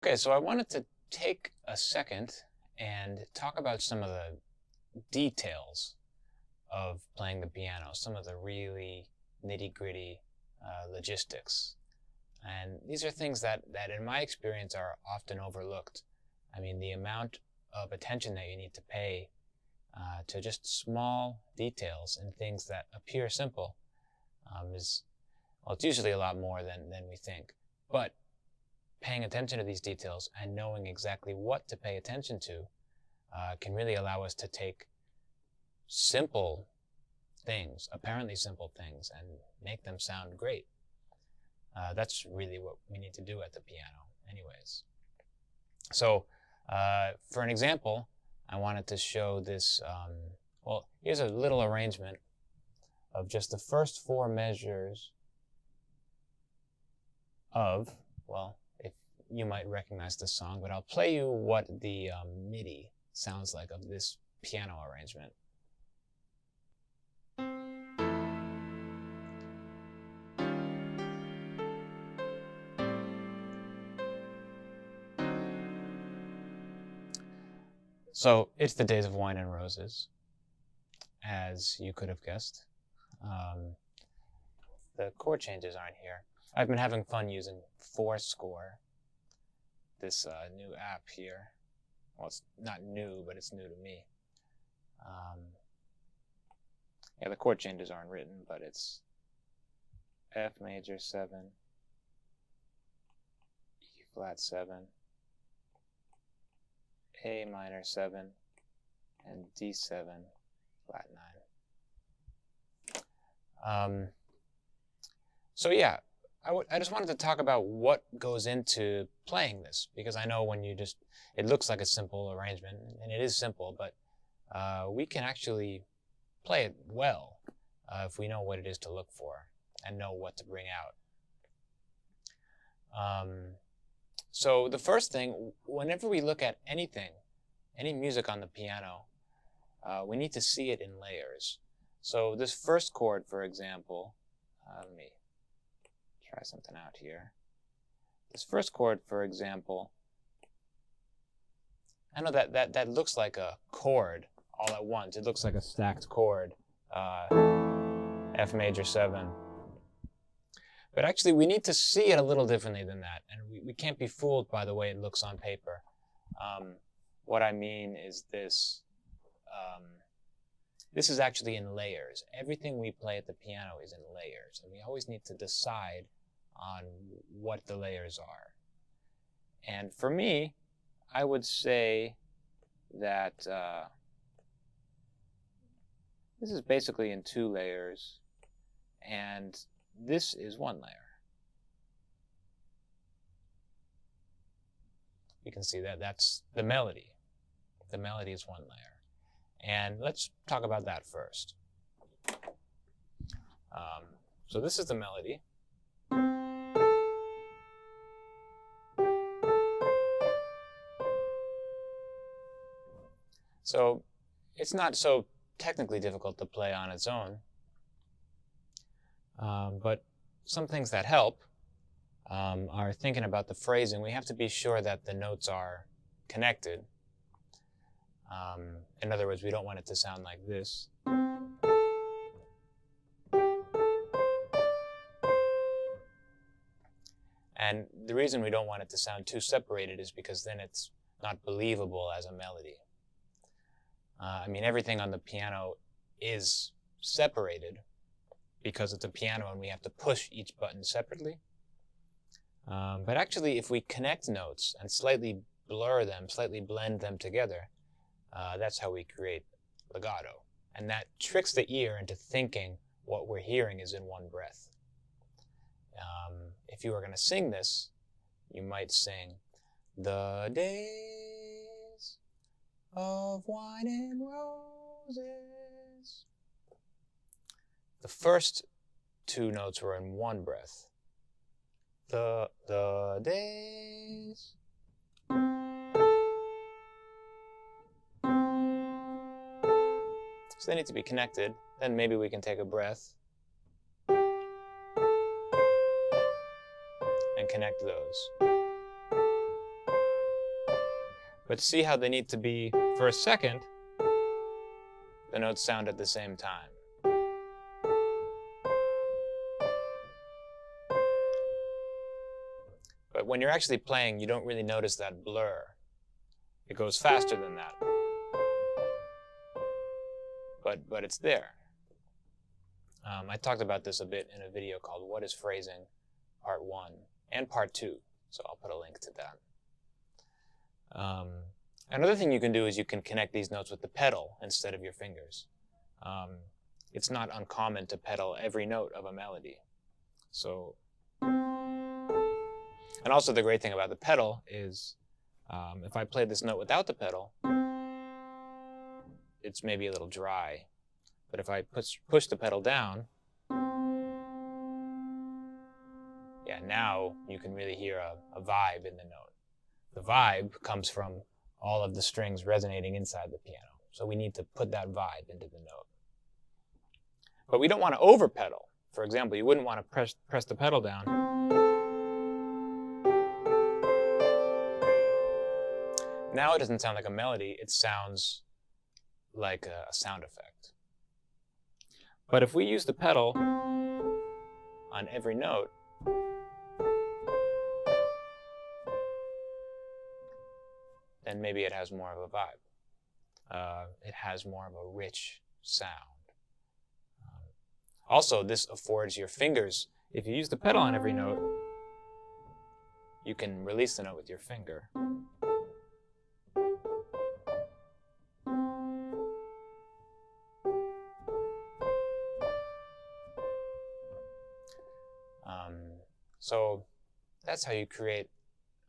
Okay, so I wanted to take a second and talk about some of the details of playing the piano, some of the really nitty-gritty logistics. And these are things that in my experience are often overlooked. I mean, the amount of attention that you need to pay to just small details and things that appear simple well, it's usually a lot more than we think. But paying attention to these details and knowing exactly what to pay attention to can really allow us to take simple things, apparently simple things, and make them sound great. That's really what we need to do at the piano anyways. So for an example, I wanted to show this, well, here's a little arrangement of just the first four measures of, well, if you might recognize this song, but I'll play you what the MIDI sounds like of this piano arrangement. So it's the Days of Wine and Roses, as you could have guessed. The chord changes aren't here. I've been having fun using Fourscore, this new app here. Well, it's not new, but it's new to me. Yeah, the chord changes aren't written, but it's F major 7, E flat 7, A minor 7, and D7 flat 9. So yeah, I just wanted to talk about what goes into playing this, because I know when it looks like a simple arrangement, and it is simple, but we can actually play it well if we know what it is to look for and know what to bring out. So the first thing, whenever we look at anything, any music on the piano, we need to see it in layers. So this first chord, for example, let me try something out here. This first chord, for example, I know that looks like a chord all at once. It looks like a stacked chord, F major 7. But actually, we need to see it a little differently than that, and we can't be fooled by the way it looks on paper. What I mean is this. This is actually in layers. Everything we play at the piano is in layers, and we always need to decide on what the layers are. And for me, I would say that this is basically in 2 layers, and this is 1 layer. You can see that that's the melody. The melody is 1 layer. And let's talk about that first. So this is the melody. So it's not so technically difficult to play on its own. But some things that help are thinking about the phrasing. We have to be sure that the notes are connected. In other words, we don't want it to sound like this. And the reason we don't want it to sound too separated is because then it's not believable as a melody. I mean, everything on the piano is separated because it's a piano and we have to push each button separately. But actually, if we connect notes and slightly blur them, slightly blend them together, that's how we create legato. And that tricks the ear into thinking what we're hearing is in one breath. If you were going to sing this, you might sing, "The days of wine and roses." The first 2 notes were in one breath. The days. So they need to be connected. Then maybe we can take a breath and connect those. But see how they need to be, for a second, the notes sound at the same time. But when you're actually playing, you don't really notice that blur. It goes faster than that. But it's there. I talked about this a bit in a video called What is Phrasing, Part 1 and Part 2. So I'll put a link to that. Another thing you can do is you can connect these notes with the pedal instead of your fingers. It's not uncommon to pedal every note of a melody. So, and also the great thing about the pedal is if I play this note without the pedal, it's maybe a little dry. But if I push the pedal down, yeah, now you can really hear a vibe in the note. The vibe comes from all of the strings resonating inside the piano. So we need to put that vibe into the note. But we don't want to over pedal. For example, you wouldn't want to press the pedal down. Now it doesn't sound like a melody, it sounds like a sound effect. But if we use the pedal on every note, then maybe it has more of a vibe. It has more of a rich sound. Also, this affords your fingers, if you use the pedal on every note, you can release the note with your finger. So that's how you create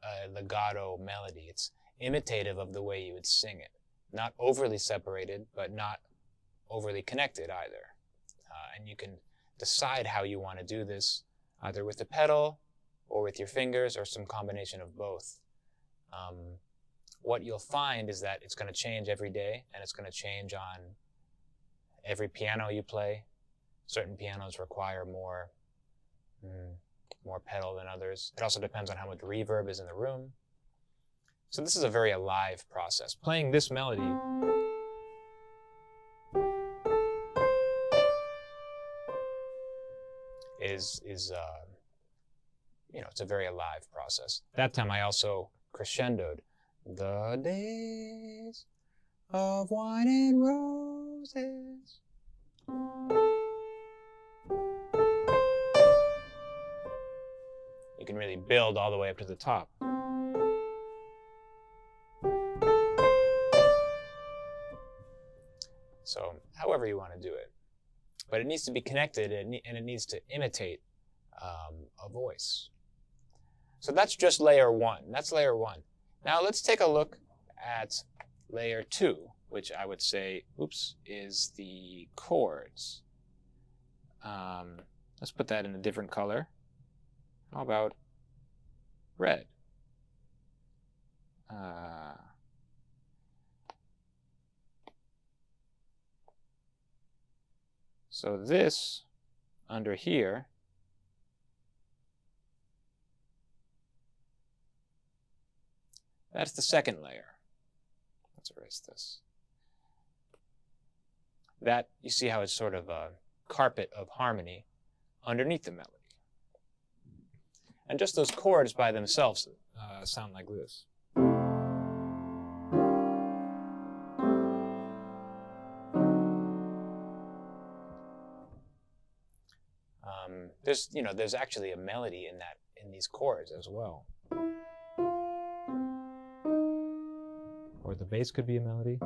a legato melody. It's imitative of the way you would sing it. Not overly separated, but not overly connected either. And you can decide how you want to do this, either with the pedal or with your fingers or some combination of both. What you'll find is that it's going to change every day, and it's going to change on every piano you play. Certain pianos require more pedal than others. It also depends on how much reverb is in the room. So this is a very alive process. Playing this melody is it's a very alive process. That time I also crescendoed. The days of wine and roses. You can really build all the way up to the top. So, however you want to do it. But it needs to be connected, and it needs to imitate a voice. So that's just layer 1. That's layer 1. Now let's take a look at layer 2, which I would say, is the chords. Let's put that in a different color. How about red? So this, under here, that's the second layer. Let's erase this. That, you see how it's sort of a carpet of harmony underneath the melody. And just those chords by themselves sound like this. There's actually a melody in these chords as well. Or the bass could be a melody.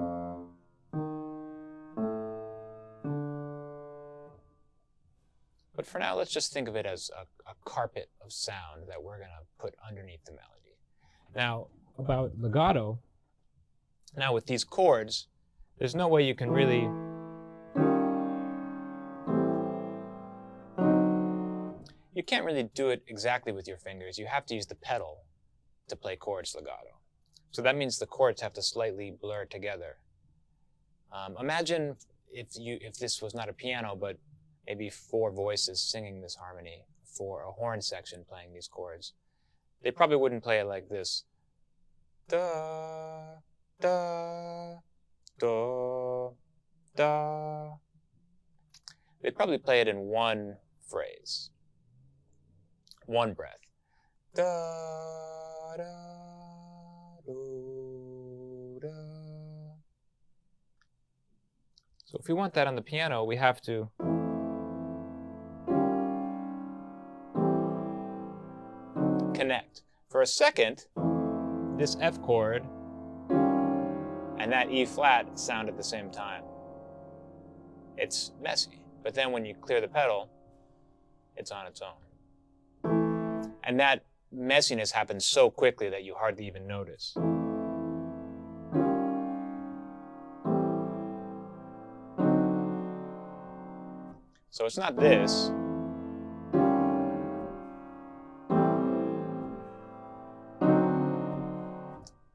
But for now, let's just think of it as a carpet of sound that we're going to put underneath the melody. Now, about legato, now with these chords, there's no way you can really you can't really do it exactly with your fingers. You have to use the pedal to play chords legato. So that means the chords have to slightly blur together. Imagine if this was not a piano, but maybe 4 voices singing this harmony for a horn section playing these chords. They probably wouldn't play it like this. da, da, do, da. They'd probably play it in one phrase, one breath. Da, da, do, da. So if we want that on the piano, we have to connect. For a second, this F chord and that E flat sound at the same time. It's messy, but then when you clear the pedal, it's on its own. And that messiness happens so quickly that you hardly even notice. So it's not this.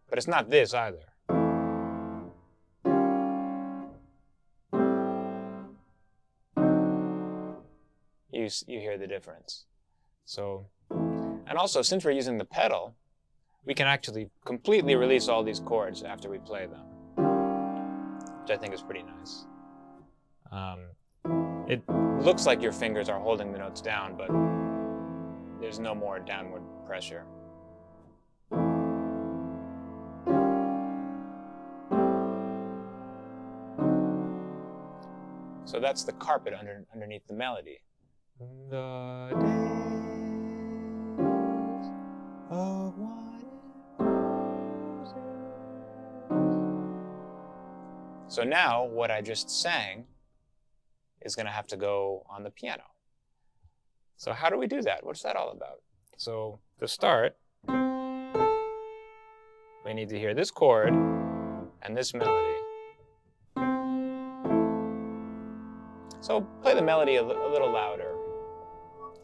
But it's not this either. You hear the difference. So, and also, since we're using the pedal, we can actually completely release all these chords after we play them, which I think is pretty nice. It looks like your fingers are holding the notes down, but there's no more downward pressure. So that's the carpet underneath the melody. The days of wine and roses. So now what I just sang is going to have to go on the piano. So how do we do that? What's that all about? So to start, we need to hear this chord and this melody. So play the melody a little louder.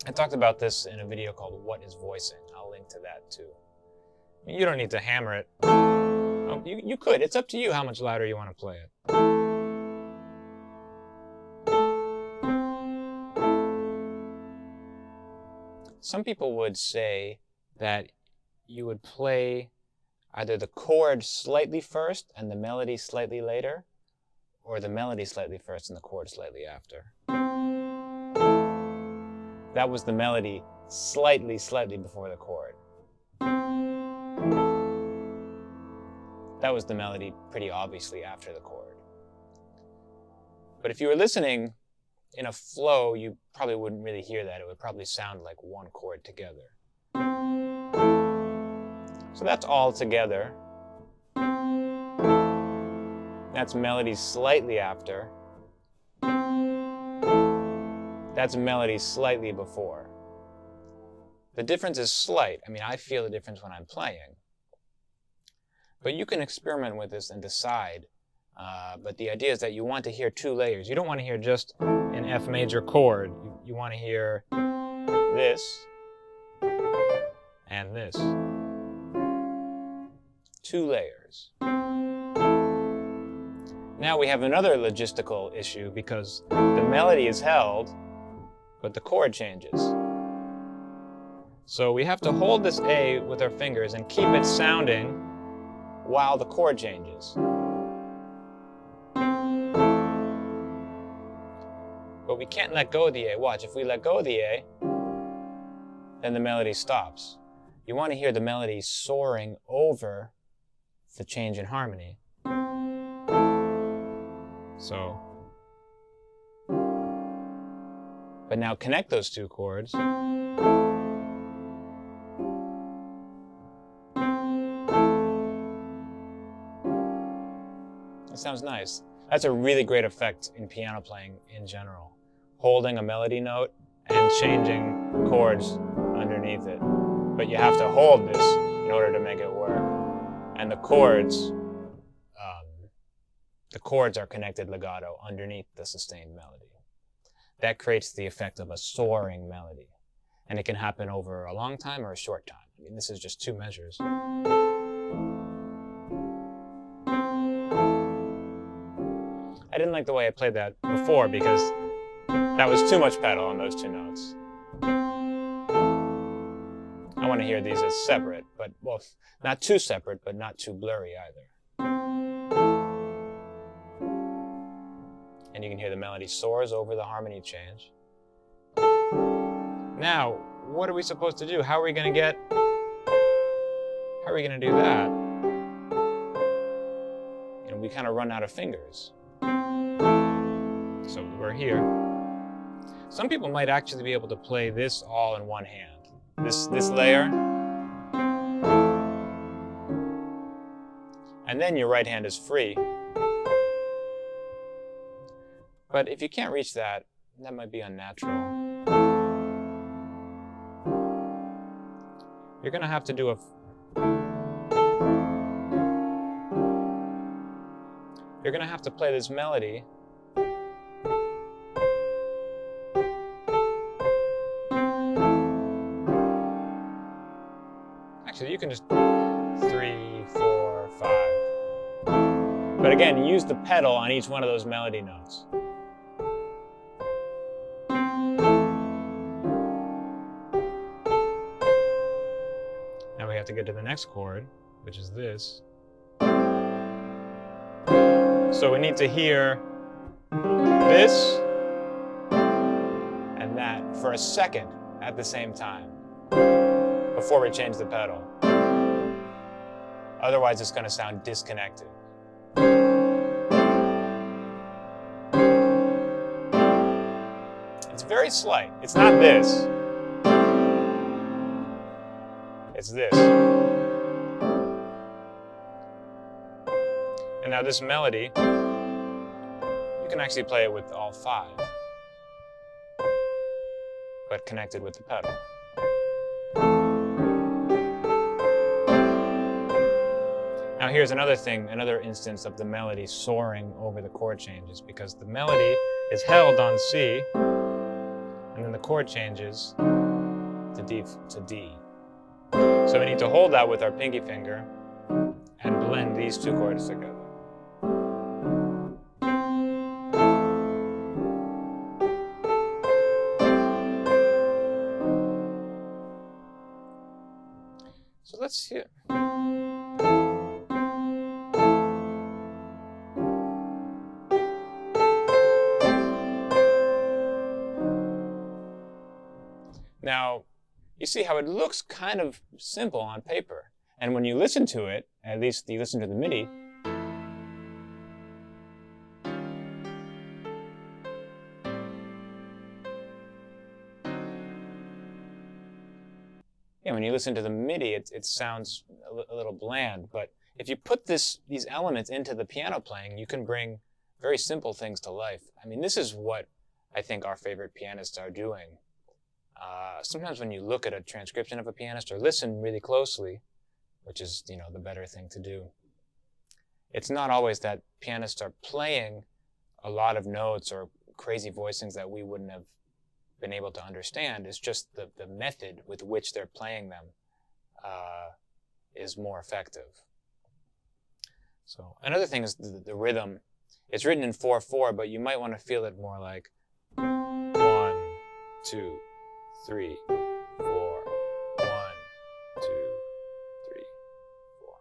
I talked about this in a video called What is Voicing? I'll link to that too. You don't need to hammer it. Oh, you could. It's up to you how much louder you want to play it. Some people would say that you would play either the chord slightly first and the melody slightly later, or the melody slightly first and the chord slightly after. That was the melody slightly before the chord. That was the melody pretty obviously after the chord. But if you were listening in a flow, you probably wouldn't really hear that. It would probably sound like one chord together. So that's all together. That's melody slightly after. That's melody slightly before. The difference is slight. I mean, I feel the difference when I'm playing. But you can experiment with this and decide. But the idea is that you want to hear two layers. You don't want to hear just an F major chord. You want to hear this and this. Two layers. Now we have another logistical issue because the melody is held, but the chord changes. So we have to hold this A with our fingers and keep it sounding while the chord changes. But we can't let go of the A. Watch, if we let go of the A, then the melody stops. You want to hear the melody soaring over the change in harmony. So, but now connect those two chords. That sounds nice. That's a really great effect in piano playing in general. Holding a melody note and changing chords underneath it. But you have to hold this in order to make it work. And the chords are connected legato underneath the sustained melody. That creates the effect of a soaring melody. And it can happen over a long time or a short time. I mean, this is just two measures. I didn't like the way I played that before because that was too much pedal on those two notes. I want to hear these as separate, but but, well, not too separate, but not too blurry either. And you can hear the melody soars over the harmony change. Now, what are we supposed to do? How are we going to do that? You know, we kind of run out of fingers. So we're here. Some people might actually be able to play this all in one hand. This layer. And then your right hand is free. But if you can't reach that, that might be unnatural. You're going to have to do You're going to have to play this melody actually, you can just 3, 4, 5. But again, use the pedal on each one of those melody notes. Now we have to get to the next chord, which is this. So we need to hear this and that for a second at the same time before we change the pedal. Otherwise, it's going to sound disconnected. It's very slight. It's not this. It's this. And now this melody, you can actually play it with all 5, but connected with the pedal. Now here's another thing, another instance of the melody soaring over the chord changes, because the melody is held on C, and then the chord changes to D. So we need to hold that with our pinky finger and blend these 2 chords together. So let's hear. Now, you see how it looks kind of simple on paper. And when you listen to it, at least you listen to the MIDI, when you listen to the MIDI, it sounds a little bland. But if you put these elements into the piano playing, you can bring very simple things to life. I mean, this is what I think our favorite pianists are doing. Sometimes when you look at a transcription of a pianist or listen really closely, which is, the better thing to do, it's not always that pianists are playing a lot of notes or crazy voicings that we wouldn't have been able to understand. It's just the method with which they're playing them is more effective. So another thing is the rhythm. It's written in 4/4, but you might want to feel it more like 1, 2, 3, 4, 1, 2, 3, 4.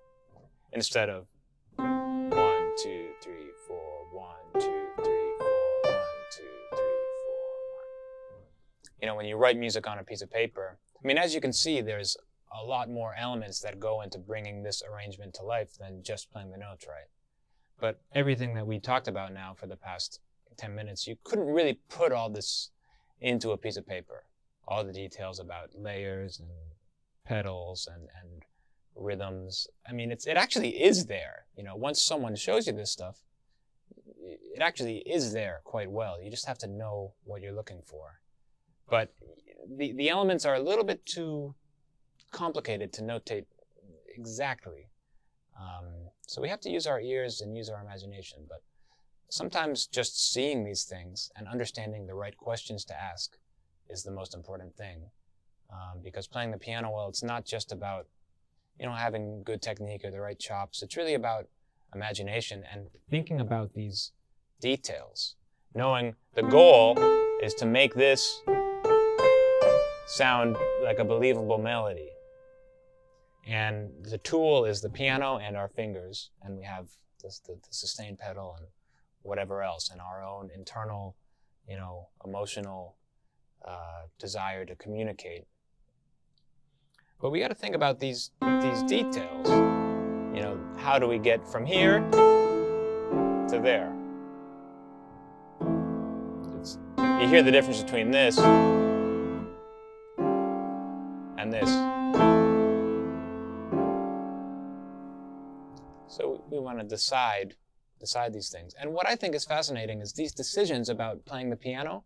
Instead of 1, 2, 3, 4, 1, 2, 3, 4, 1, 2, 3, 4, 1. When you write music on a piece of paper, I mean, as you can see, there's a lot more elements that go into bringing this arrangement to life than just playing the notes right. But everything that we talked about now for the past 10 minutes, you couldn't really put all this into a piece of paper. All the details about layers and pedals and rhythms. I mean, it actually is there. Once someone shows you this stuff, it actually is there quite well. You just have to know what you're looking for. But the elements are a little bit too complicated to notate exactly. So we have to use our ears and use our imagination. But sometimes just seeing these things and understanding the right questions to ask is the most important thing. Because playing the piano well, it's not just about, having good technique or the right chops. It's really about imagination and thinking about these details. Knowing the goal is to make this sound like a believable melody. And the tool is the piano and our fingers, and we have the sustain pedal and whatever else, and our own internal, emotional desire to communicate. But we got to think about these details. How do we get from here to there? You hear the difference between this and this. So we want to decide these things. And what I think is fascinating is these decisions about playing the piano.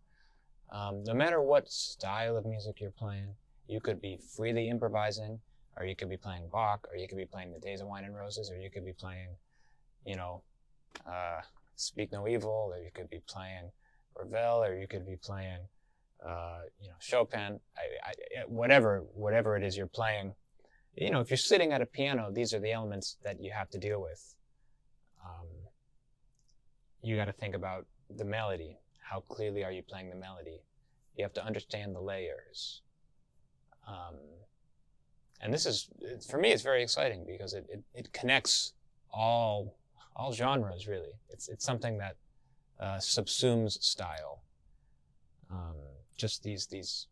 No matter what style of music you're playing, you could be freely improvising, or you could be playing Bach, or you could be playing The Days of Wine and Roses, or you could be playing, Speak No Evil, or you could be playing Ravel, or you could be playing, Chopin. Whatever it is you're playing. If you're sitting at a piano, these are the elements that you have to deal with. You got to think about the melody. How clearly are you playing the melody? You have to understand the layers. And this is, for me, it's very exciting because it connects all genres, really. It's something that subsumes style. Just these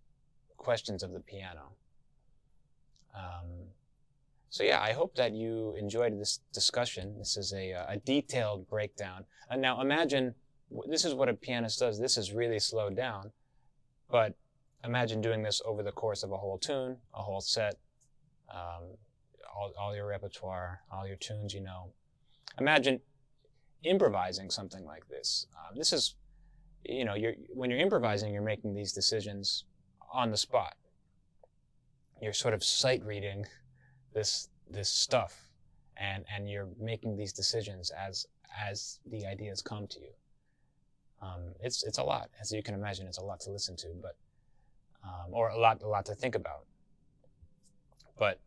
questions of the piano. So yeah, I hope that you enjoyed this discussion. This is a detailed breakdown. And now imagine, this is what a pianist does. This is really slowed down, but imagine doing this over the course of a whole tune, a whole set, all your repertoire, all your tunes you know. Imagine improvising something like this. This is, when you're improvising, you're making these decisions on the spot. You're sort of sight reading this stuff, and you're making these decisions as the ideas come to you. It's a lot, as you can imagine. It's a lot to listen to, but or a lot to think about. But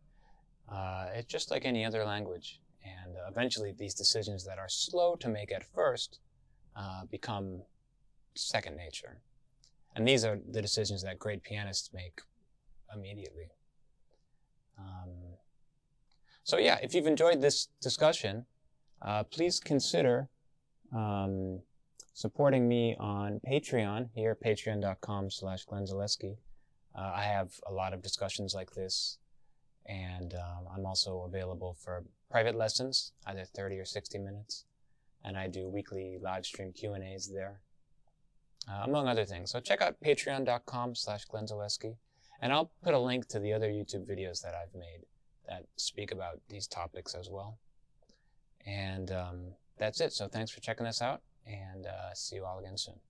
it's just like any other language, and eventually these decisions that are slow to make at first become second nature, and these are the decisions that great pianists make immediately. So yeah, if you've enjoyed this discussion, please consider supporting me on Patreon, here, patreon.com/Glenn Zaleski. I have a lot of discussions like this, and I'm also available for private lessons, either 30 or 60 minutes, and I do weekly live stream Q&As there, among other things. So check out patreon.com/Glenn Zaleski, and I'll put a link to the other YouTube videos that I've made that speak about these topics as well. And that's it. So thanks for checking this out, and see you all again soon.